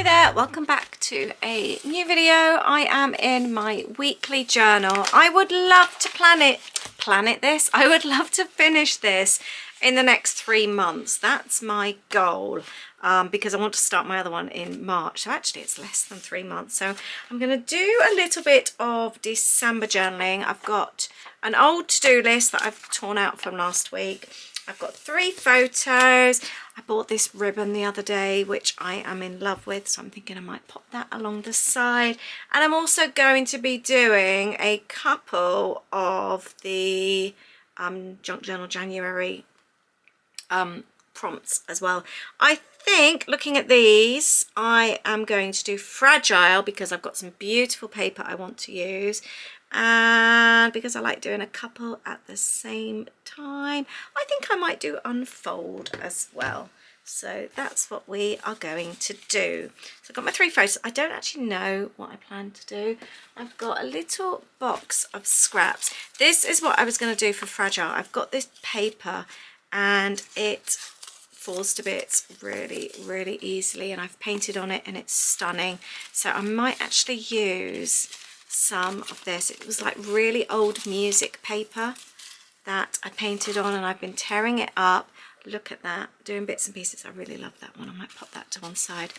there, welcome back to a new video. I am in my weekly journal. I would love to I would love to finish this in the next 3 months. That's my goal, because I want to start my other one in March. So actually it's less than 3 months. So I'm going to do a little bit of December journaling. I've got an old to-do list that I've torn out from last week. I've got 3 photos. I bought this ribbon the other day, which I am in love with, so I'm thinking I might pop that along the side. And I'm also going to be doing a couple of the Junk Journal January prompts as well. I think, looking at these, I am going to do Fragile because I've got some beautiful paper I want to use, and because I like doing a couple at the same time, I think I might do Unfold as well. So that's what we are going to do. So I've got my 3 photos. I don't actually know what I plan to do. I've got a little box of scraps. This is what I was going to do for Fragile. I've got this paper and it falls to bits really easily, and I've painted on it and it's stunning. So I might actually use some of this. It was like really old music paper that I painted on, and I've been tearing it up. Look at that, doing bits and pieces. I really love that one. I might pop that to one side.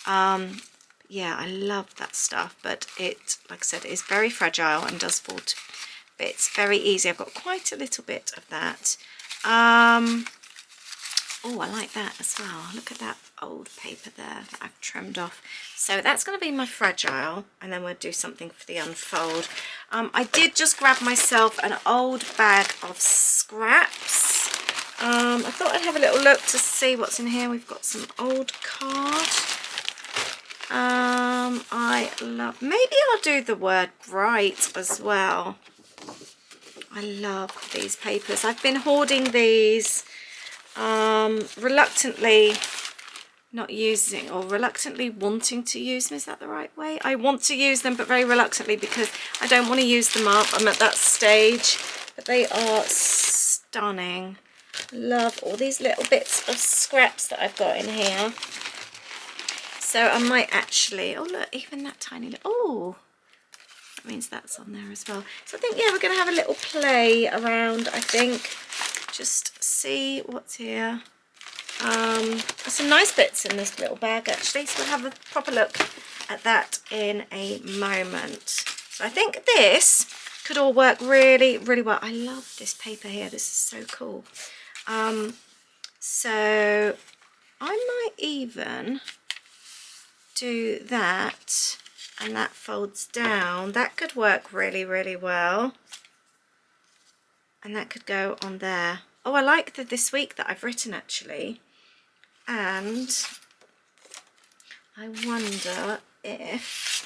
Yeah, I love that stuff, but it, like I said, it is very fragile and does fall to bits very easy. I've got quite a little bit of that. Oh, I like that as well. Look at that old paper there that I've trimmed off. So that's going to be my Fragile, and then we'll do something for the Unfold. I did just grab myself an old bag of scraps. I thought I'd have a little look to see what's in here. We've got some old card. I love, maybe I'll do the word Bright as well. I love these papers. I've been hoarding these, reluctantly not using, or reluctantly wanting to use them. Is that the right way? I want to use them, but very reluctantly, because I don't want to use them up. I'm at that stage, but they are stunning. Love all these little bits of scraps that I've got in here. So I might actually, oh look, even that tiny little, oh, that means that's on there as well. So I think, yeah, we're going to have a little play around, I think, just see what's here. There's some nice bits in this little bag actually, so we'll have a proper look at that in a moment. So I think this could all work really well. I love this paper here. This is so cool. So I might even do that, and that folds down. That could work really well, and that could go on there. Oh, I like the this week that I've written actually, and I wonder if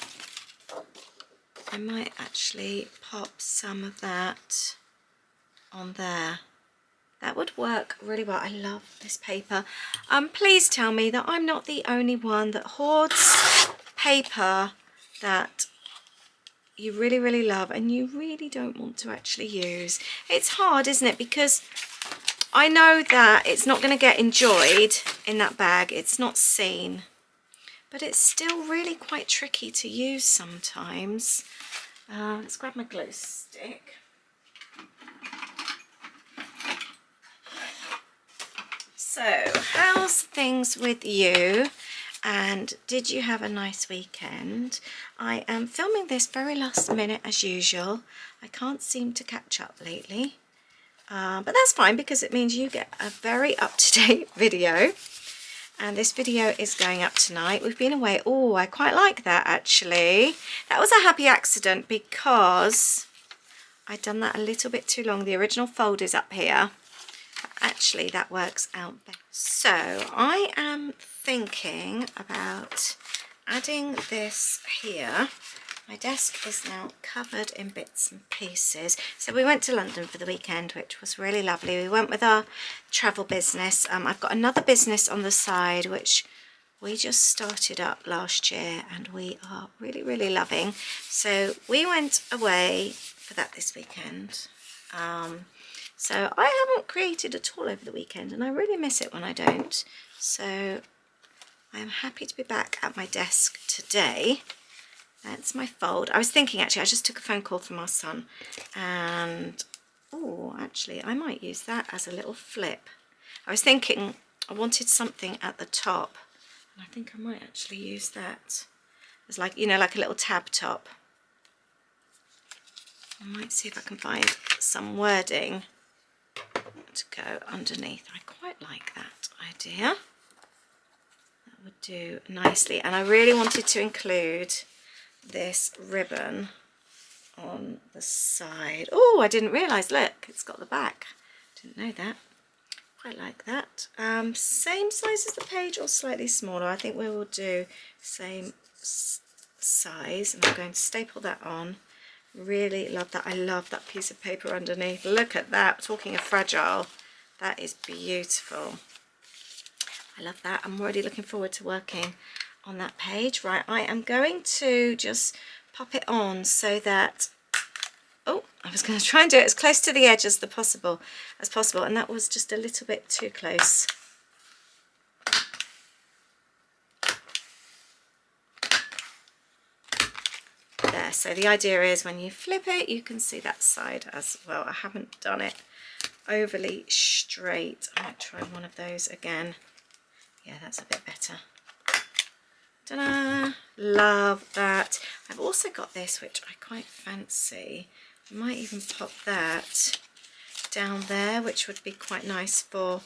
I might actually pop some of that on there. That would work really well. I love this paper. Please tell me that I'm not the only one that hoards paper that you really love and you really don't want to actually use. It's hard, isn't it? Because I know that it's not going to get enjoyed in that bag. It's not seen. But it's still really quite tricky to use sometimes. Let's grab my glue stick. So, how's things with you? And did you have a nice weekend? I am filming this very last minute as usual. I can't seem to catch up lately. But that's fine, because it means you get a very up-to-date video. And this video is going up tonight. We've been away. Oh, I quite like that actually. That was a happy accident because I'd done that a little bit too long. The original fold is up here. Actually, that works out better. So I am thinking about adding this here. My desk is now covered in bits and pieces. So we went to London for the weekend, which was really lovely. We went with our travel business. I've got another business on the side, which we just started up last year and we are really loving. So we went away for that this weekend. So I haven't created at all over the weekend, and I really miss it when I don't. So I am happy to be back at my desk today. That's my fold. I was thinking, actually, I just took a phone call from our son, and oh, actually, I might use that as a little flip. I was thinking I wanted something at the top, and I think I might actually use that as, like, you know, like a little tab top. I might see if I can find some wording to go underneath. I quite like that idea. That would do nicely. And I really wanted to include this ribbon on the side. Oh, I didn't realise, look, it's got the back. Didn't know that. Quite like that. Same size as the page or slightly smaller. I think we will do same size, and I'm going to staple that on. Really love that. I love that piece of paper underneath. Look at that. Talking of fragile, that is beautiful. I love that. I'm already looking forward to working on that page. Right, I am going to just pop it on so that, oh, I was going to try and do it as close to the edge as possible, and that was just a little bit too close. There, so the idea is when you flip it, you can see that side as well. I haven't done it overly straight. I might try one of those again. Yeah, that's a bit better. Ta-da! Love that. I've also got this, which I quite fancy. I might even pop that down there, which would be quite nice for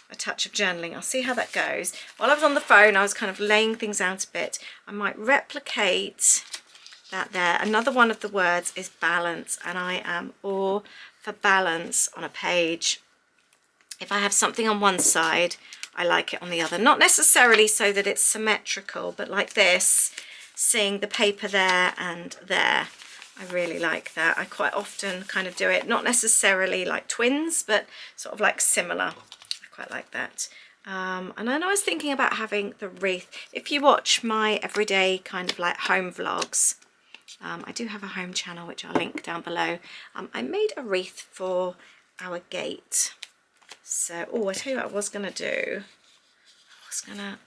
a touch of journaling. I'll see how that goes. While I was on the phone, I was kind of laying things out a bit. I might replicate that there. Another one of the words is balance, and I am all for balance on a page. If I have something on one side, I like it on the other. Not necessarily so that it's symmetrical, but like this, seeing the paper there and there. I really like that. I quite often kind of do it, not necessarily like twins, but sort of like similar. I quite like that. And then I was thinking about having the wreath. If you watch my everyday kind of like home vlogs, I do have a home channel, which I'll link down below. I made a wreath for our gate. So, oh, I tell you what I was going to do. I was going to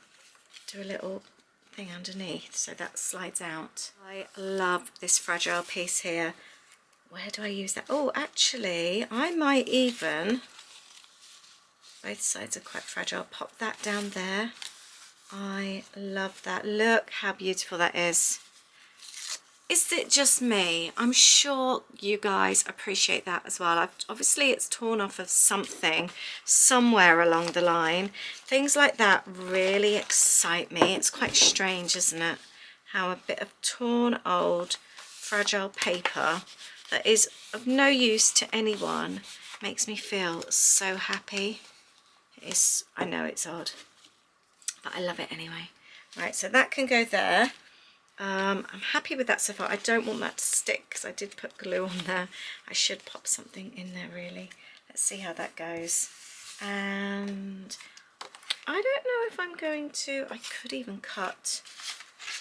do a little thing underneath so that slides out. I love this fragile piece here. Where do I use that? Oh, actually, I might even, both sides are quite fragile, pop that down there. I love that. Look how beautiful that is. Is it just me? I'm sure you guys appreciate that as well. Obviously it's torn off of something somewhere along the line. Things like that really excite me. It's quite strange, isn't it? How a bit of torn old fragile paper that is of no use to anyone makes me feel so happy. It is, I know it's odd, but I love it anyway. Right, so that can go there. I'm happy with that so far. I don't want that to stick because I did put glue on there. I should pop something in there really. Let's see how that goes. And I don't know if I'm going to, I could even cut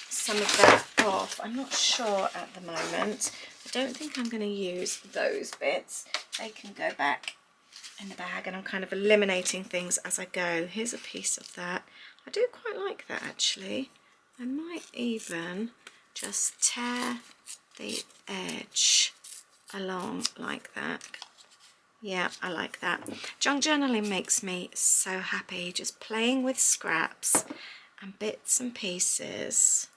some of that off. I'm not sure at the moment. I don't think I'm going to use those bits. They can go back in the bag, and I'm kind of eliminating things as I go. Here's a piece of that. I do quite like that actually. I might even just tear the edge along like that. Yeah, I like that. Junk journaling makes me so happy, just playing with scraps and bits and pieces.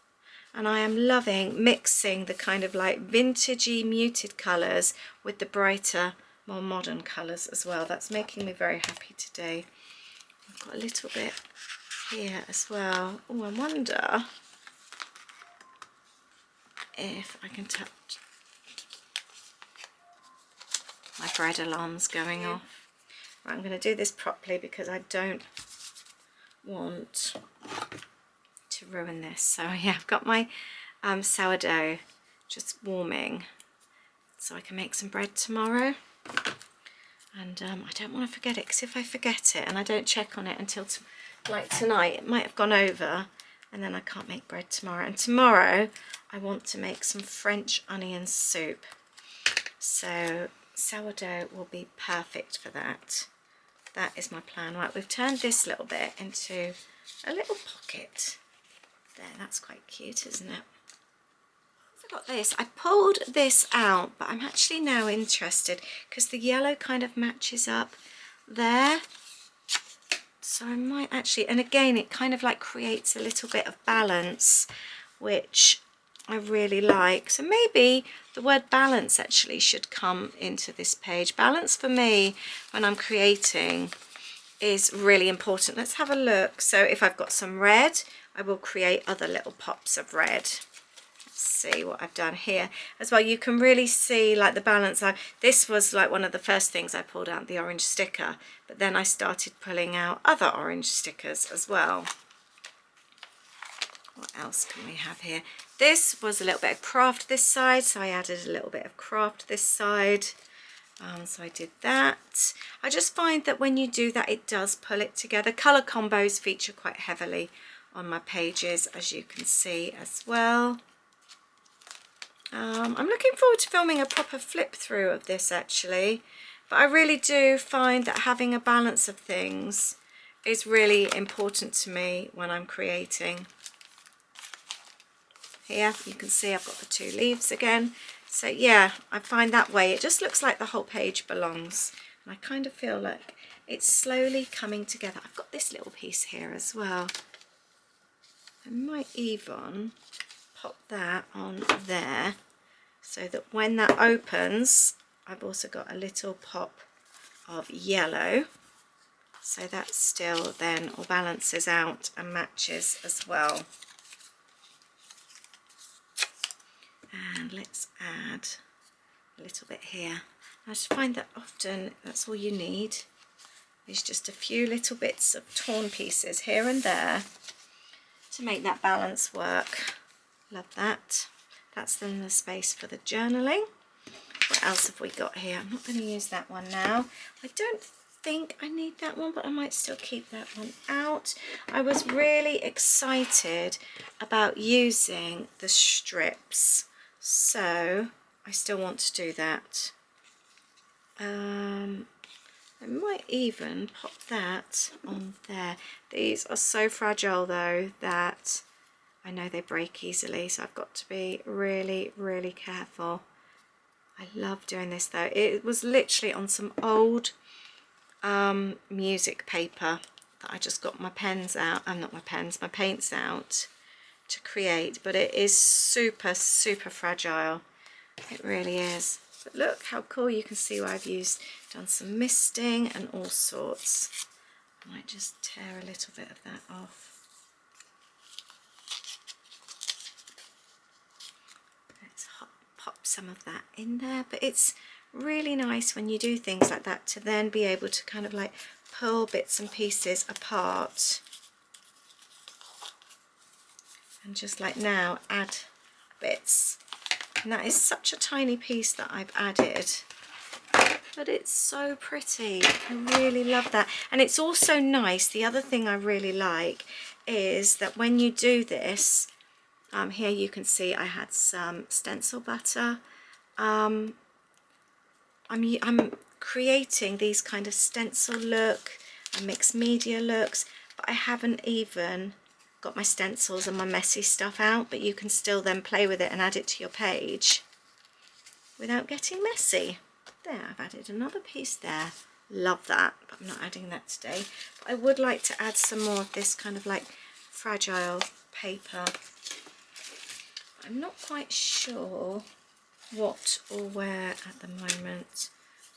And I am loving mixing the kind of like vintagey muted colours with the brighter, more modern colours as well. That's making me very happy today. I've got a little bit here as well. Oh, I wonder if I can touch. My bread alarm's going off. Right, I'm going to do this properly because I don't want to ruin this. So yeah, I've got my sourdough just warming so I can make some bread tomorrow. And I don't want to forget it, because if I forget it and I don't check on it until like tonight, it might have gone over and then I can't make bread tomorrow. And tomorrow I want to make some French onion soup, so sourdough will be perfect for that. that is my plan. Right, we've turned this little bit into a little pocket. There, that's quite cute, isn't it? I got this. I pulled this out, but I'm actually now interested because the yellow kind of matches up there. So I might actually, and again, it kind of like creates a little bit of balance, which I really like. So maybe the word balance actually should come into this page. Balance for me when I'm creating is really important. Let's have a look. So if I've got some red, I will create other little pops of red. See what I've done here as well. You can really see like the balance. This was like one of the first things I pulled out, the orange sticker, but then I started pulling out other orange stickers as well. What else can we have here? This was a little bit of craft this side, so I added a little bit of craft this side. So I did that. I just find that when you do that, it does pull it together. Colour combos feature quite heavily on my pages, as you can see as well. I'm looking forward to filming a proper flip through of this actually, but I really do find that having a balance of things is really important to me when I'm creating. Here you can see I've got the 2 leaves again, so yeah, I find that way it just looks like the whole page belongs, and I kind of feel like it's slowly coming together. I've got this little piece here as well. I might even pop that on there so that when that opens, I've also got a little pop of yellow, so that still then all balances out and matches as well. And let's add a little bit here. I just find that often that's all you need, is just a few little bits of torn pieces here and there to make that balance work. Love that. That's then the space for the journaling. What else have we got here? I'm not going to use that one now. I don't think I need that one, but I might still keep that one out. I was really excited about using the strips, so I still want to do that. I might even pop that on there. These are so fragile though that I know they break easily, so I've got to be really, really careful. I love doing this though. It was literally on some old music paper that I just got my pens out, not my pens, my paints out to create, but it is super, super fragile. It really is. But look how cool, you can see where I've done some misting and all sorts. I might just tear a little bit of that off. Let's pop some of that in there, but it's really nice when you do things like that to then be able to kind of like pull bits and pieces apart and just like now add bits. And that is such a tiny piece that I've added, but it's so pretty. I really love that. And it's also nice, the other thing I really like is that when you do this, here you can see I had some stencil butter. I'm creating these kind of stencil look and mixed media looks, but I haven't even got my stencils and my messy stuff out, but you can still then play with it and add it to your page without getting messy. There, I've added another piece there. Love that, but I'm not adding that today. But I would like to add some more of this kind of like fragile paper. I'm not quite sure what or where at the moment.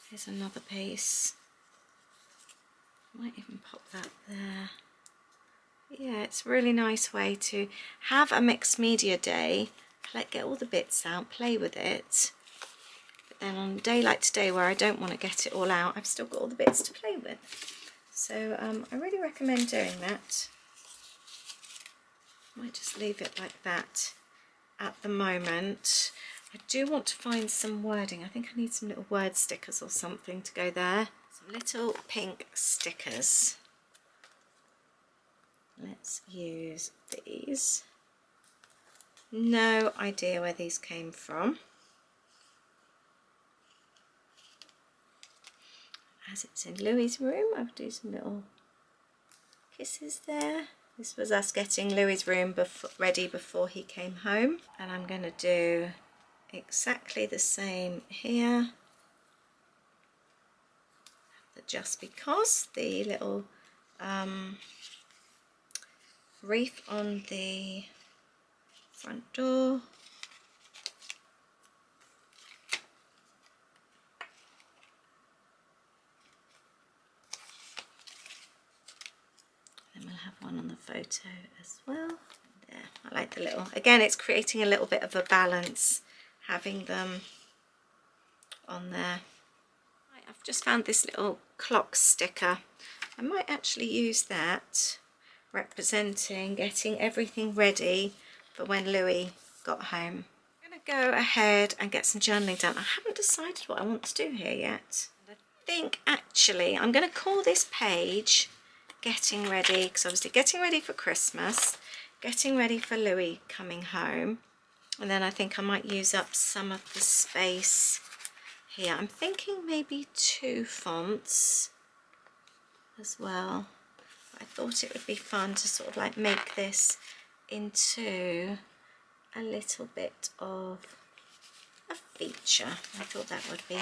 Here's another piece. Might even pop that there. Yeah, it's a really nice way to have a mixed media day, get all the bits out, play with it, but then on a day like today where I don't want to get it all out, I've still got all the bits to play with. So I really recommend doing that. Might just leave it like that at the moment. I do want to find some wording. I think I need some little word stickers or something to go there. Some little pink stickers. Let's use these. No idea where these came from. as it's in Louis's room, I'll do some little kisses there. This was us getting Louis's room ready before he came home, and I'm going to do exactly the same here. Just because the little wreath on the front door. Then we'll have one on the photo as well. There, I like the little, again it's creating a little bit of a balance having them on there. Right, I've just found this little clock sticker. I might actually use that representing getting everything ready for when Louis got home. I'm going to go ahead and get some journaling done. I haven't decided what I want to do here yet. I think actually I'm going to call this page Getting Ready, because obviously getting ready for Christmas, getting ready for Louis coming home, and then I think I might use up some of the space here. I'm thinking maybe 2 fonts as well. I thought it would be fun to sort of like make this into a little bit of a feature. I thought that would be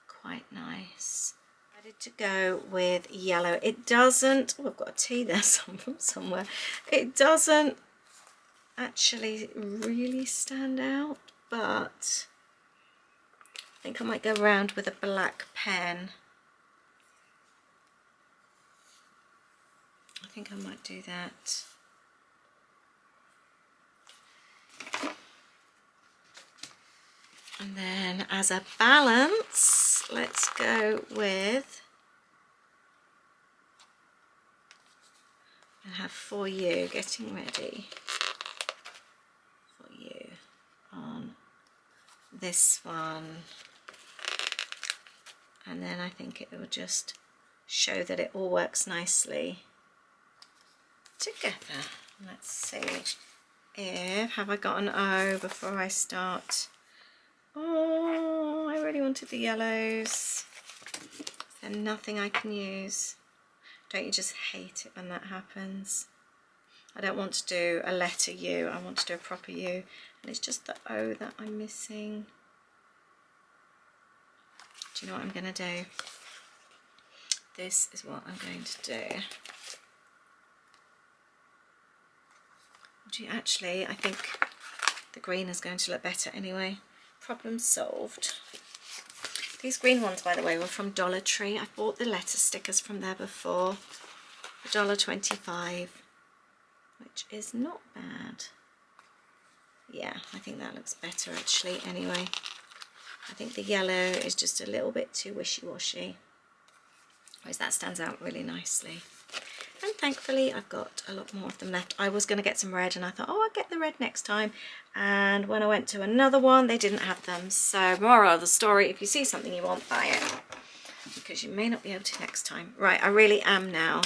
quite nice. I decided to go with yellow. It doesn't, oh, I've got a T there from somewhere. It doesn't actually really stand out, but I think I might go around with a black pen. I think I might do that. And then as a balance, let's go with, I have For You, Getting Ready For You on this one. And then I think it will just show that it all works nicely together. Let's see if, have I got an O before I start? Oh, I really wanted the yellows. Is there nothing I can use? Don't you just hate it when that happens? I don't want to do a letter U, I want to do a proper U, and it's just the O that I'm missing. Do you know what I'm going to do? This is what I'm going to do. Actually, I think the green is going to look better anyway. Problem solved. These green ones, by the way, were from Dollar Tree. I bought the letter stickers from there before. $1.25, which is not bad. Yeah, I think that looks better actually anyway. I think the yellow is just a little bit too wishy-washy, whereas that stands out really nicely. And thankfully I've got a lot more of them left. I was going to get some red and I thought, oh, I'll get the red next time. And when I went to another one, they didn't have them. So moral of the story, if you see something you want, buy it, because you may not be able to next time. Right, I really am now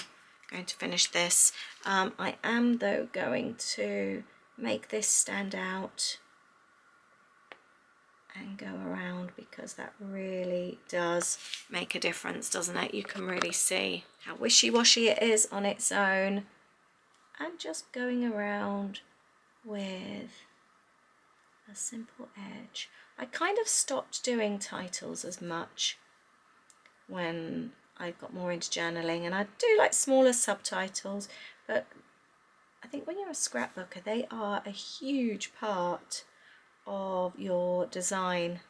going to finish this. I am though going to make this stand out and go around, because that really does make a difference, doesn't it? You can really see how wishy-washy it is on its own, and just going around with a simple edge. I kind of stopped doing titles as much when I got more into journaling, and I do like smaller subtitles, but I think when you're a scrapbooker, they are a huge part of your design,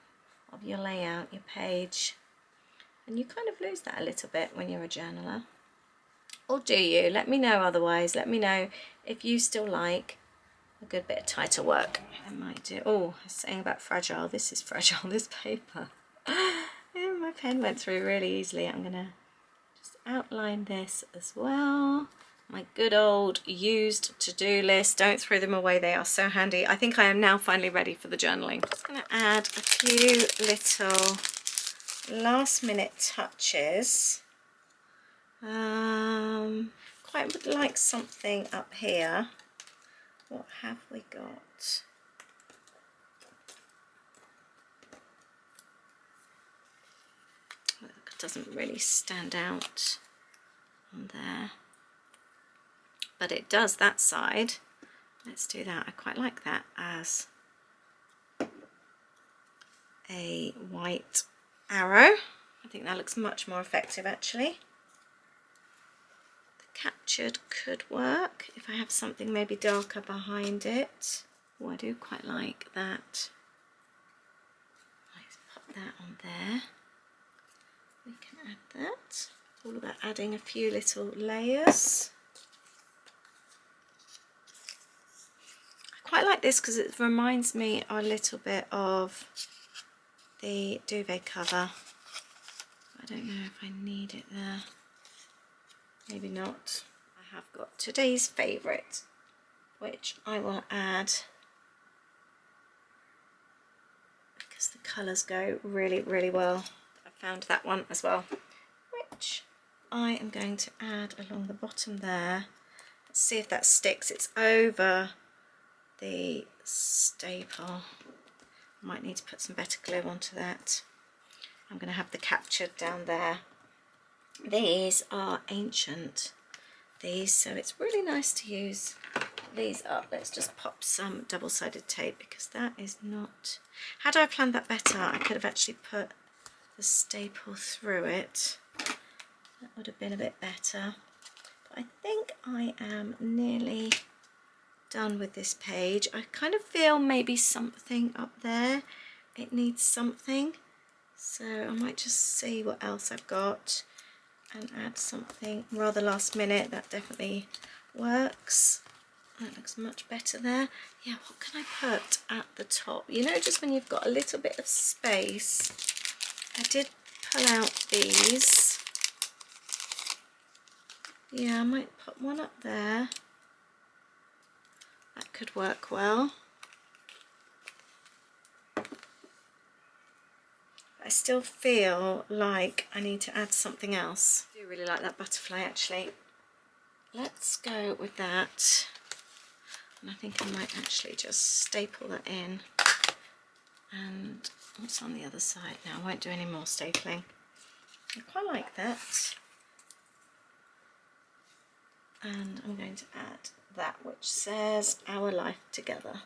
of your layout, your page, and you kind of lose that a little bit when you're a journaler. Or do you? Let me know otherwise. Let me know if you still like a good bit of title work. I might do. Oh, I was saying about fragile. This is fragile, this paper. Yeah, my pen went through really easily. I'm gonna just outline this as well. My good old used to-do list. Don't throw them away, they are so handy. I think I am now finally ready for the journaling. I'm just going to add a few little last minute touches. Quite would like something up here. What have we got? doesn't really stand out on there, but it does that side. Let's do that. I quite like that as a white arrow. I think that looks much more effective actually. The captured could work if I have something maybe darker behind it. Oh, I do quite like that. Let's pop that on there. We can add that. It's all about adding a few little layers. I quite like this because it reminds me a little bit of the duvet cover. I don't know if I need it there. Maybe not. I have got today's favourite, which I will add because the colours go really, really well. I found that one as well, which I am going to add along the bottom there. Let's see if that sticks. It's over the staple. I might need to put some better glue onto that. I'm going to have the captured down there. These are ancient, so it's really nice to use these up. Let's just pop some double-sided tape because that is not... Had I planned that better, I could have actually put the staple through it. That would have been a bit better. But I think I am nearly done with this page. I kind of feel maybe something up there, it needs something, so I might just see what else I've got and add something rather last minute. That definitely works. That looks much better there. Yeah, what can I put at the top? You know, just when you've got a little bit of space. I did pull out these. Yeah, I might put one up there. That could work well. I still feel like I need to add something else. I do really like that butterfly actually. Let's go with that. And I think I might actually just staple that in. And what's on the other side now? I won't do any more stapling. I quite like that. And I'm going to add that which says Our Life Together.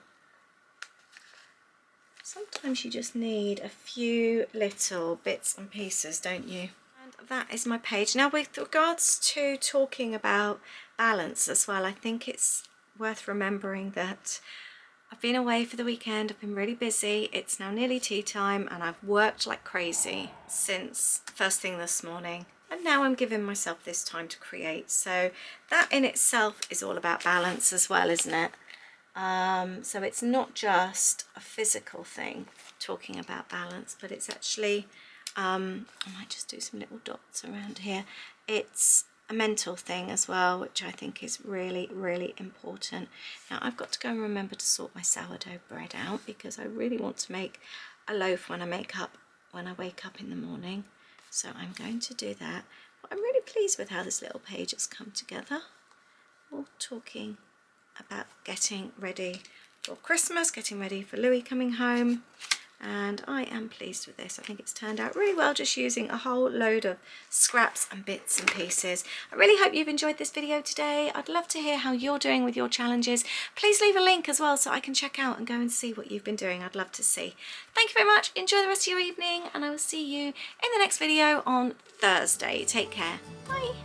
Sometimes you just need a few little bits and pieces, don't you? And that is my page. Now with regards to talking about balance as well, I think it's worth remembering that I've been away for the weekend, I've been really busy, it's now nearly tea time and I've worked like crazy since first thing this morning. And now I'm giving myself this time to create. So that in itself is all about balance as well, isn't it? So it's not just a physical thing talking about balance, but it's actually, I might just do some little dots around here. It's a mental thing as well, which I think is really, really important. Now I've got to go and remember to sort my sourdough bread out because I really want to make a loaf when I wake up in the morning. So I'm going to do that. But I'm really pleased with how this little page has come together. All talking about getting ready for Christmas, getting ready for Louis coming home, and I am pleased with this. I think it's turned out really well, just using a whole load of scraps and bits and pieces. I really hope you've enjoyed this video today. I'd love to hear how you're doing with your challenges. Please leave a link as well so I can check out and go and see what you've been doing. I'd love to see. Thank you very much. Enjoy the rest of your evening and I will see you in the next video on Thursday. Take care. Bye.